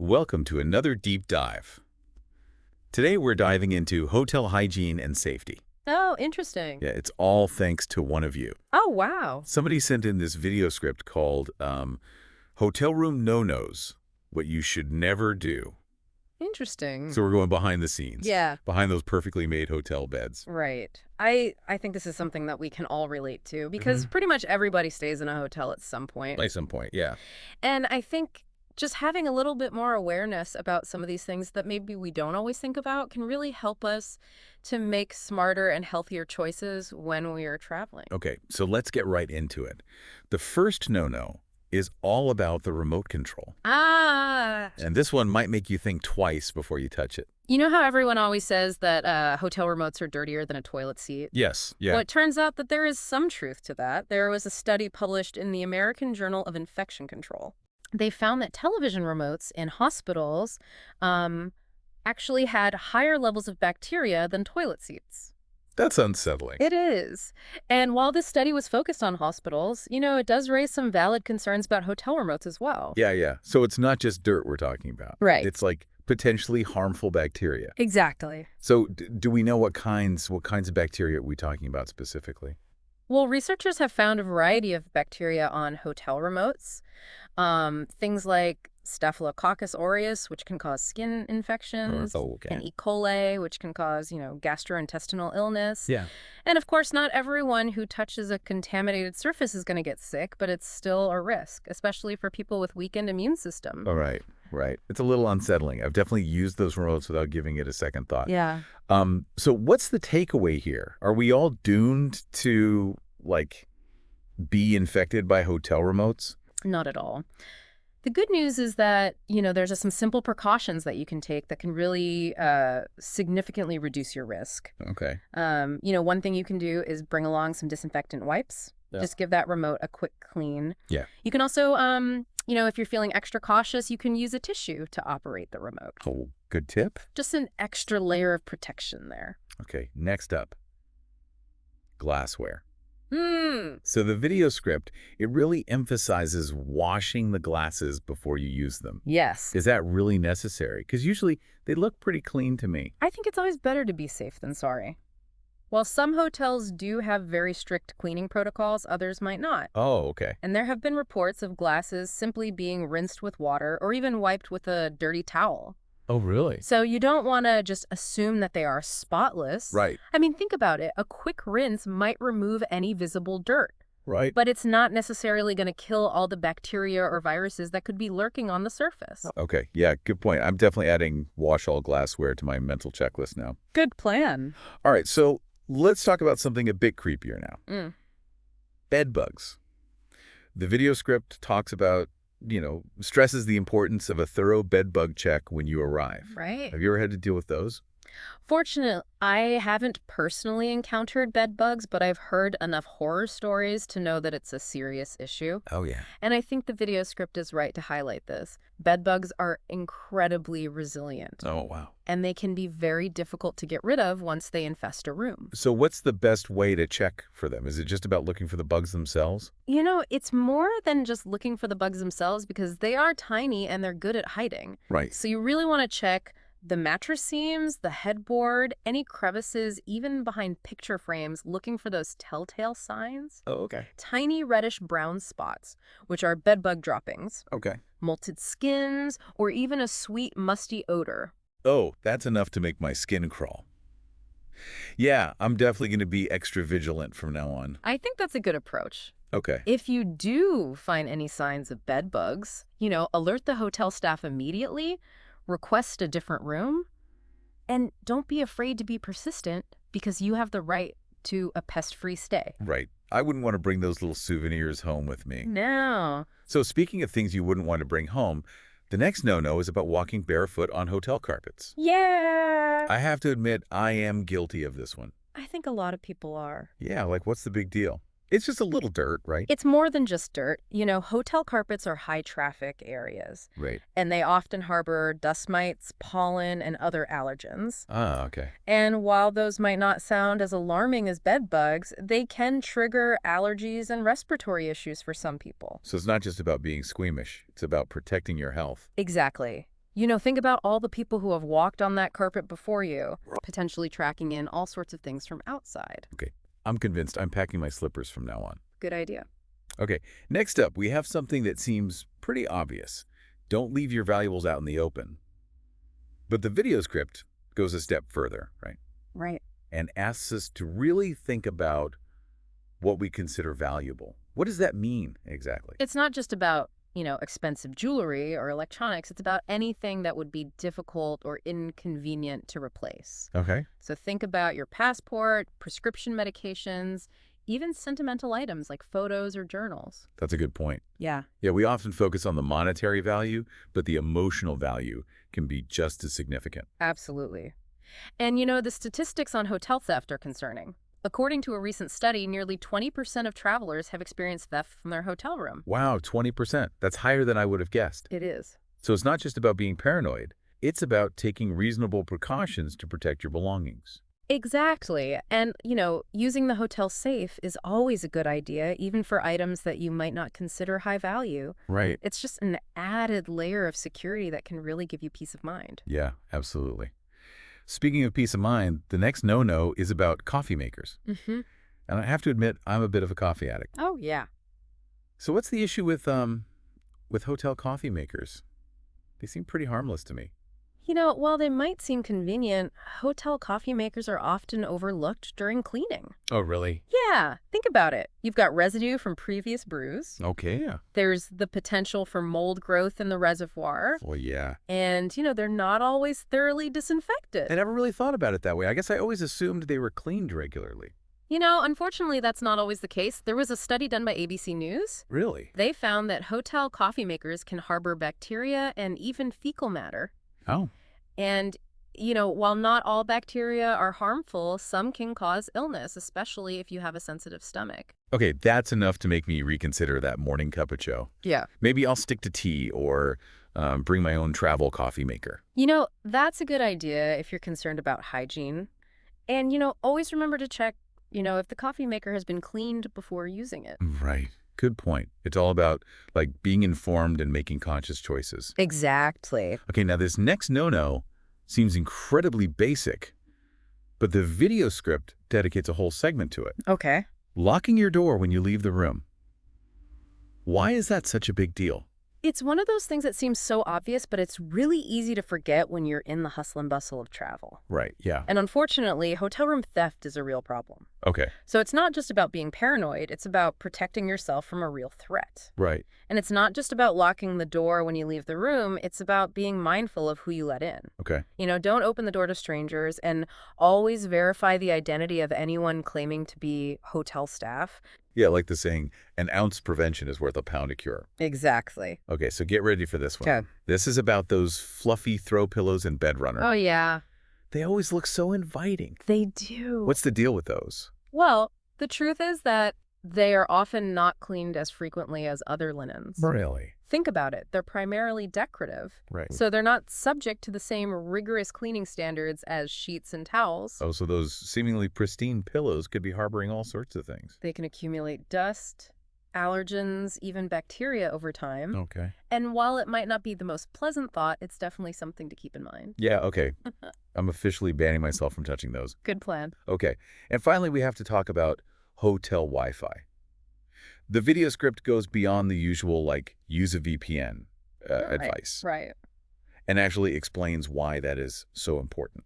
Welcome to another deep dive. Today we're diving into hotel hygiene and safety. Oh, interesting. Yeah, it's all thanks to one of you. Oh, wow. Somebody sent in this video script called Hotel Room No Nos, What You Should Never Do. Interesting. So we're going behind the scenes. Yeah. Behind those perfectly made hotel beds. Right. I think this is something that we can all relate to because pretty much everybody stays in a hotel at some point. At some point, yeah. And I think just having a little bit more awareness about some of these things that maybe we don't always think about can really help us to make smarter and healthier choices when we are traveling. Okay, so let's get right into it. The first no-no is all about the remote control. Ah! And this one might make you think twice before you touch it. You know how everyone always says that hotel remotes are dirtier than a toilet seat? Yes, yeah. Well, it turns out that there is some truth to that. There was a study published in the American Journal of Infection Control. They found that television remotes in hospitals actually had higher levels of bacteria than toilet seats. That's unsettling. It is. And while this study was focused on hospitals, it does raise some valid concerns about hotel remotes as well. Yeah. So it's not just dirt we're talking about. Right. It's like potentially harmful bacteria. Exactly. So do we know what kinds of bacteria are we talking about specifically? Well, researchers have found a variety of bacteria on hotel remotes. Things like Staphylococcus aureus, which can cause skin infections, and E. coli, which can cause, gastrointestinal illness. Yeah. And of course, not everyone who touches a contaminated surface is going to get sick, but it's still a risk, especially for people with weakened immune system. All right. It's a little unsettling. I've definitely used those remotes without giving it a second thought. Yeah. So what's the takeaway here? Are we all doomed to, be infected by hotel remotes? Not at all. The good news is that, there's just some simple precautions that you can take that can really significantly reduce your risk. Okay. One thing you can do is bring along some disinfectant wipes. Yeah. Just give that remote a quick clean. Yeah. You can also, if you're feeling extra cautious, you can use a tissue to operate the remote. Oh, good tip. Just an extra layer of protection there. Okay, next up, glassware. So the video script, it really emphasizes washing the glasses before you use them. Yes. Is that really necessary? Because usually they look pretty clean to me. I think it's always better to be safe than sorry. While some hotels do have very strict cleaning protocols, others might not. Oh, okay. And there have been reports of glasses simply being rinsed with water or even wiped with a dirty towel. Oh, really? So you don't want to just assume that they are spotless. Right. I mean, think about it. A quick rinse might remove any visible dirt. Right. But it's not necessarily going to kill all the bacteria or viruses that could be lurking on the surface. Okay, yeah, good point. I'm definitely adding wash all glassware to my mental checklist now. Good plan. All right, so let's talk about something a bit creepier now. Bed bugs. The video script talks about, stresses the importance of a thorough bed bug check when you arrive. Right. Have you ever had to deal with those? Fortunately, I haven't personally encountered bed bugs, but I've heard enough horror stories to know that it's a serious issue. Oh, yeah. And I think the video script is right to highlight this. Bed bugs are incredibly resilient. Oh, wow. And they can be very difficult to get rid of once they infest a room. So what's the best way to check for them? Is it just about looking for the bugs themselves? It's more than just looking for the bugs themselves because they are tiny and they're good at hiding. Right. So you really want to check the mattress seams, the headboard, any crevices, even behind picture frames, looking for those telltale signs. Oh, okay. Tiny reddish-brown spots, which are bedbug droppings, Okay. molted skins, or even a sweet, musty odor. Oh, that's enough to make my skin crawl. Yeah, I'm definitely going to be extra vigilant from now on. I think that's a good approach. Okay. If you do find any signs of bed bugs, alert the hotel staff immediately, request a different room, and don't be afraid to be persistent because you have the right to a pest-free stay. Right. I wouldn't want to bring those little souvenirs home with me. No. So speaking of things you wouldn't want to bring home, the next no-no is about walking barefoot on hotel carpets. Yeah. I have to admit, I am guilty of this one. I think a lot of people are. Yeah, what's the big deal? It's just a little dirt, right? It's more than just dirt. Hotel carpets are high-traffic areas. Right. And they often harbor dust mites, pollen, and other allergens. Ah, okay. And while those might not sound as alarming as bed bugs, they can trigger allergies and respiratory issues for some people. So it's not just about being squeamish. It's about protecting your health. Exactly. Think about all the people who have walked on that carpet before you, potentially tracking in all sorts of things from outside. Okay, I'm convinced. I'm packing my slippers from now on. Good idea. Okay, next up, we have something that seems pretty obvious. Don't leave your valuables out in the open. But the video script goes a step further, right? Right. And asks us to really think about what we consider valuable. What does that mean exactly? It's not just about, expensive jewelry or electronics. It's about anything that would be difficult or inconvenient to replace. Okay. So think about your passport, prescription medications, even sentimental items like photos or journals. That's a good point. Yeah. Yeah, we often focus on the monetary value, but the emotional value can be just as significant. Absolutely. And the statistics on hotel theft are concerning. According to a recent study, nearly 20% of travelers have experienced theft from their hotel room. Wow, 20%. That's higher than I would have guessed. It is. So it's not just about being paranoid. It's about taking reasonable precautions to protect your belongings. Exactly. And, using the hotel safe is always a good idea, even for items that you might not consider high value. Right. It's just an added layer of security that can really give you peace of mind. Yeah, absolutely. Speaking of peace of mind, the next no-no is about coffee makers. Mm-hmm. And I have to admit, I'm a bit of a coffee addict. Oh, yeah. So what's the issue with hotel coffee makers? They seem pretty harmless to me. While they might seem convenient, hotel coffee makers are often overlooked during cleaning. Oh, really? Yeah, think about it. You've got residue from previous brews. Okay, yeah. There's the potential for mold growth in the reservoir. Well, yeah. And, they're not always thoroughly disinfected. I never really thought about it that way. I guess I always assumed they were cleaned regularly. Unfortunately, that's not always the case. There was a study done by ABC News. Really? They found that hotel coffee makers can harbor bacteria and even fecal matter. Oh. And, while not all bacteria are harmful, some can cause illness, especially if you have a sensitive stomach. Okay, that's enough to make me reconsider that morning cuppuccino. Yeah. Maybe I'll stick to tea or bring my own travel coffee maker. That's a good idea if you're concerned about hygiene. And, always remember to check, if the coffee maker has been cleaned before using it. Right. Good point. It's all about, being informed and making conscious choices. Exactly. Okay, now this next no-no seems incredibly basic, but the video script dedicates a whole segment to it. Okay. Locking your door when you leave the room. Why is that such a big deal? It's one of those things that seems so obvious, but it's really easy to forget when you're in the hustle and bustle of travel. Right, yeah. And unfortunately, hotel room theft is a real problem. Okay. So it's not just about being paranoid, it's about protecting yourself from a real threat. Right. And it's not just about locking the door when you leave the room, it's about being mindful of who you let in. Okay. Don't open the door to strangers, and always verify the identity of anyone claiming to be hotel staff. Yeah, like the saying, an ounce prevention is worth a pound of cure. Exactly. Okay, so get ready for this one. Okay. This is about those fluffy throw pillows and bed runner. Oh, yeah. They always look so inviting. They do. What's the deal with those? Well, the truth is that they are often not cleaned as frequently as other linens. Really? Think about it. They're primarily decorative. Right. So they're not subject to the same rigorous cleaning standards as sheets and towels. Oh, so those seemingly pristine pillows could be harboring all sorts of things. They can accumulate dust, allergens, even bacteria over time. Okay. And while it might not be the most pleasant thought, it's definitely something to keep in mind. Yeah, okay. I'm officially banning myself from touching those. Good plan. Okay. And finally, we have to talk about hotel Wi-Fi. The video script goes beyond the usual, use a VPN advice. Right. And actually explains why that is so important.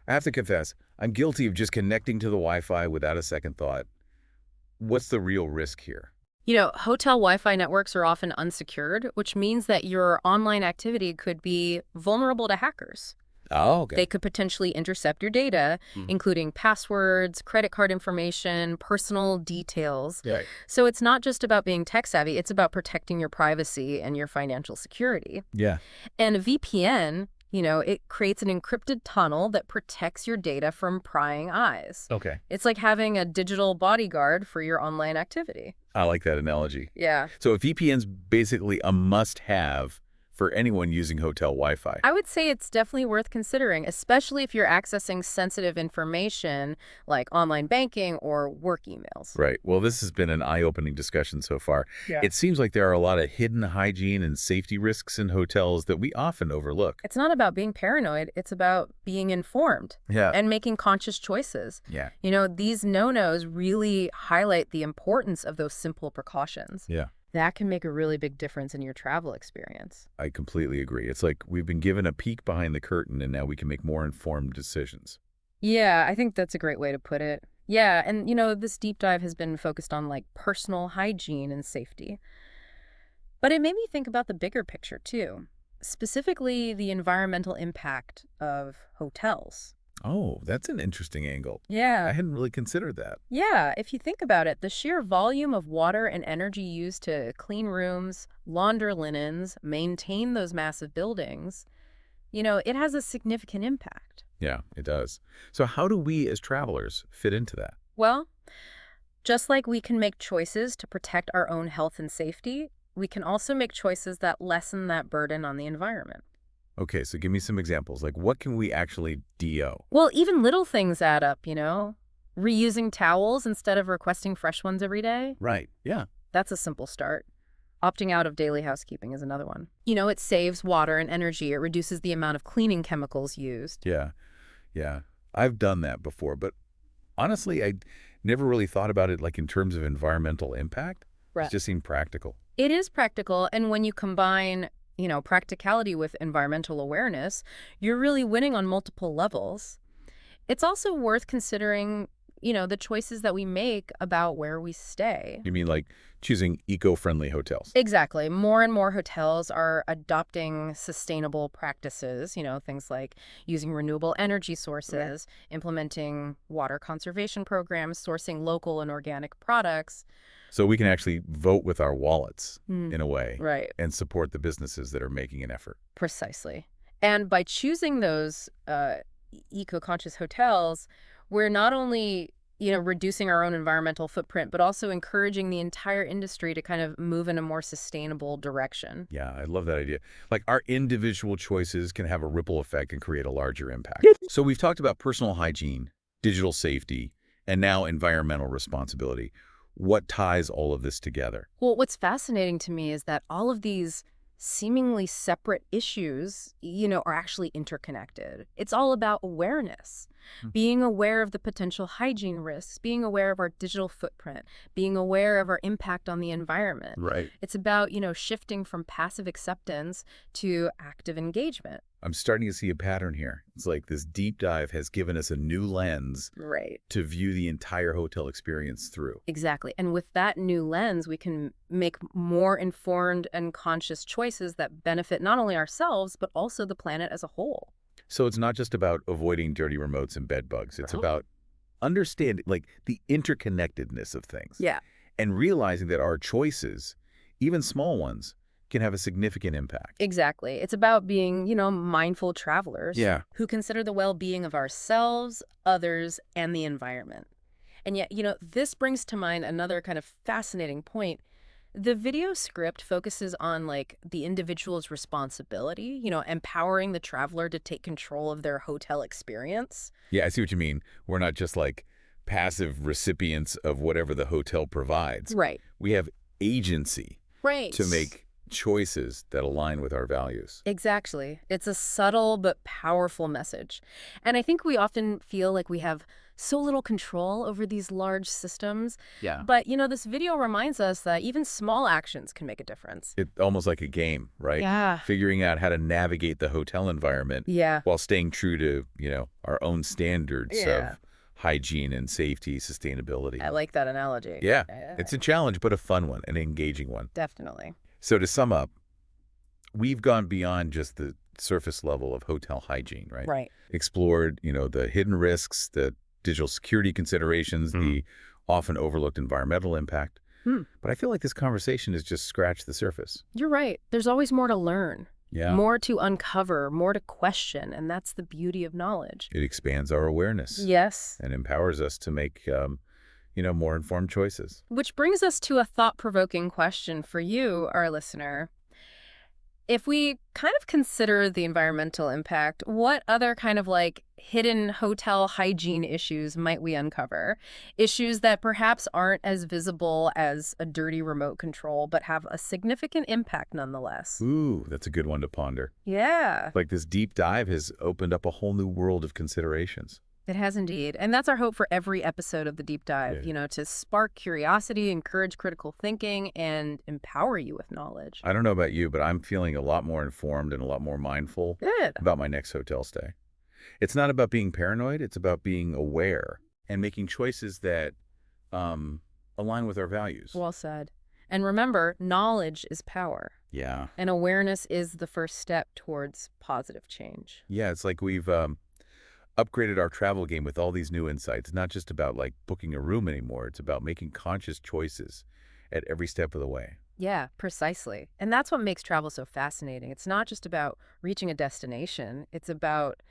I have to confess, I'm guilty of just connecting to the Wi-Fi without a second thought. What's the real risk here? Hotel Wi-Fi networks are often unsecured, which means that your online activity could be vulnerable to hackers. Oh, okay. They could potentially intercept your data, including passwords, credit card information, personal details. Right. So it's not just about being tech savvy, it's about protecting your privacy and your financial security. Yeah. And a VPN, it creates an encrypted tunnel that protects your data from prying eyes. Okay. It's like having a digital bodyguard for your online activity. I like that analogy. Yeah. So a VPN's basically a must-have for anyone using hotel Wi-Fi. I would say it's definitely worth considering, especially if you're accessing sensitive information like online banking or work emails. Right. Well, this has been an eye-opening discussion so far. Yeah. It seems like there are a lot of hidden hygiene and safety risks in hotels that we often overlook. It's not about being paranoid. It's about being informed and making conscious choices. Yeah. You know, these no-nos really highlight the importance of those simple precautions. Yeah. That can make a really big difference in your travel experience. I completely agree. It's like we've been given a peek behind the curtain, and now we can make more informed decisions. Yeah, I think that's a great way to put it. Yeah, and you know, this deep dive has been focused on like personal hygiene and safety. But it made me think about the bigger picture too, specifically the environmental impact of hotels. Oh, that's an interesting angle. I Yeah. hadn't really considered that. Yeah, if you think about it, the sheer volume of water and energy used to clean rooms, launder linens, maintain those massive buildings, you know, it has a significant impact. Yeah, it does. So how do we as travelers fit into that? Well, just like we can make choices to protect our own health and safety, we can also make choices that lessen that burden on the environment. Okay, so give me some examples. Like, what can we actually DO? Well, even little things add up, you know? Reusing towels instead of requesting fresh ones every day, Right. Yeah. that's a simple start. Opting out of daily housekeeping is another one. You know, it saves water and energy. It reduces the amount of cleaning chemicals used. Yeah. Yeah. I've done that before, but honestly, I never really thought about it like in terms of environmental impact. Right. It just seemed practical. It is practical, and when you combine, you know, practicality with environmental awareness, you're really winning on multiple levels. It's also worth considering, you know, the choices that we make about where we stay. You mean like choosing eco-friendly hotels? Exactly. More and more hotels are adopting sustainable practices, you know, things like using renewable energy sources, implementing water conservation programs, sourcing local and organic products. So we can actually vote with our wallets in a way Right. and support the businesses that are making an effort. Precisely. And by choosing those eco-conscious hotels, we're not only, you know, reducing our own environmental footprint, but also encouraging the entire industry to kind of move in a more sustainable direction. Yeah, I love that idea. Like our individual choices can have a ripple effect and create a larger impact. So we've talked about personal hygiene, digital safety, and now environmental responsibility. What ties all of this together? Well, what's fascinating to me is that all of these seemingly separate issues, you know, are actually interconnected. It's all about awareness, being aware of the potential hygiene risks, being aware of our digital footprint, being aware of our impact on the environment. Right. It's about, you know, shifting from passive acceptance to active engagement. I'm starting to see a pattern here. It's like this deep dive has given us a new lens Right. to view the entire hotel experience through. Exactly. And with that new lens, we can make more informed and conscious choices that benefit not only ourselves, but also the planet as a whole. So it's not just about avoiding dirty remotes and bed bugs. It's about understanding like the interconnectedness of things. Yeah. And realizing that our choices, even small ones, can have a significant impact. Exactly. It's about being, you know, mindful travelers Yeah. who consider the well-being of ourselves, others, and the environment. And yet, you know, this brings to mind another kind of fascinating point. The video script focuses on like the individual's responsibility, you know, empowering the traveler to take control of their hotel experience. Yeah, I see what you mean. We're not just like passive recipients of whatever the hotel provides. Right. We have agency Right. to make choices that align with our values. Exactly. It's a subtle but powerful message. And I think we often feel like we have so little control over these large systems. Yeah. But, you know, this video reminds us that even small actions can make a difference. It's almost like a game, right? Yeah. Figuring out how to navigate the hotel environment Yeah. while staying true to, you know, our own standards Yeah. of hygiene and safety, sustainability. I like that analogy. Yeah. It's a challenge, but a fun one, an engaging one. Definitely. So to sum up, we've gone beyond just the surface level of hotel hygiene, right? Right. Explored, you know, the hidden risks, the digital security considerations, the often overlooked environmental impact. But I feel like this conversation has just scratched the surface. You're right. There's always more to learn. Yeah. More to uncover, more to question, and that's the beauty of knowledge. It expands our awareness. Yes. And empowers us to make, you know, more informed choices. Which brings us to a thought-provoking question for you, our listener. If we kind of consider the environmental impact, what other kind of like hidden hotel hygiene issues might we uncover? Issues that perhaps aren't as visible as a dirty remote control, but have a significant impact nonetheless. Ooh, that's a good one to ponder. Yeah. Like this deep dive has opened up a whole new world of considerations. It has indeed. And that's our hope for every episode of the deep dive, Yeah. to spark curiosity, encourage critical thinking, and empower you with knowledge. I don't know about you, but I'm feeling a lot more informed and a lot more mindful Good. about my next hotel stay. It's not about being paranoid. It's about being aware and making choices that align with our values. Well said. And remember, knowledge is power, Yeah. and awareness is the first step towards positive change. Yeah, it's like we've upgraded our travel game with all these new insights. Not just about like booking a room anymore. It's about making conscious choices at every step of the way. Yeah, precisely. And that's what makes travel so fascinating. It's not just about reaching a destination. It's about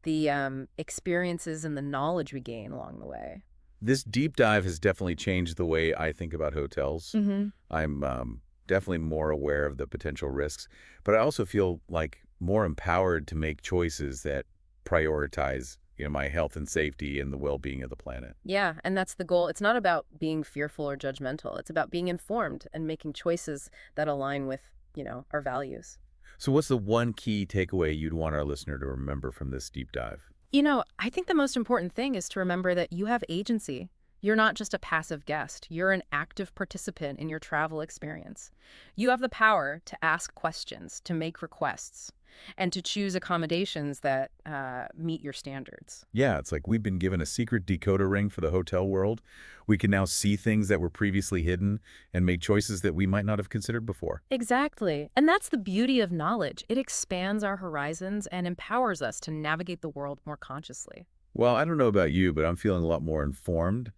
the experiences and the knowledge we gain along the way. This deep dive has definitely changed the way I think about hotels. Mm-hmm. I'm definitely more aware of the potential risks, but I also feel like more empowered to make choices that prioritize, my health and safety and the well-being of the planet. Yeah, and that's the goal. It's not about being fearful or judgmental. It's about being informed and making choices that align with, our values. So what's the one key takeaway you'd want our listener to remember from this deep dive? I think the most important thing is to remember that you have agency. You're not just a passive guest. You're an active participant in your travel experience. You have the power to ask questions, to make requests, and to choose accommodations that meet your standards. Yeah, it's like we've been given a secret decoder ring for the hotel world. We can now see things that were previously hidden and make choices that we might not have considered before. Exactly. And that's the beauty of knowledge. It expands our horizons and empowers us to navigate the world more consciously. Well, I don't know about you, but I'm feeling a lot more informed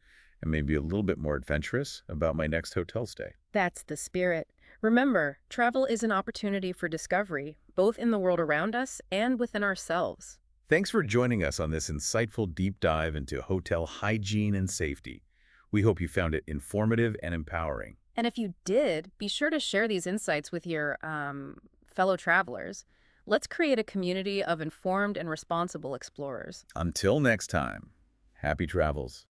and maybe a little bit more adventurous about my next hotel stay. That's the spirit. Remember, travel is an opportunity for discovery, both in the world around us and within ourselves. Thanks for joining us on this insightful deep dive into hotel hygiene and safety. We hope you found it informative and empowering. And if you did, be sure to share these insights with your fellow travelers. Let's create a community of informed and responsible explorers. Until next time, happy travels.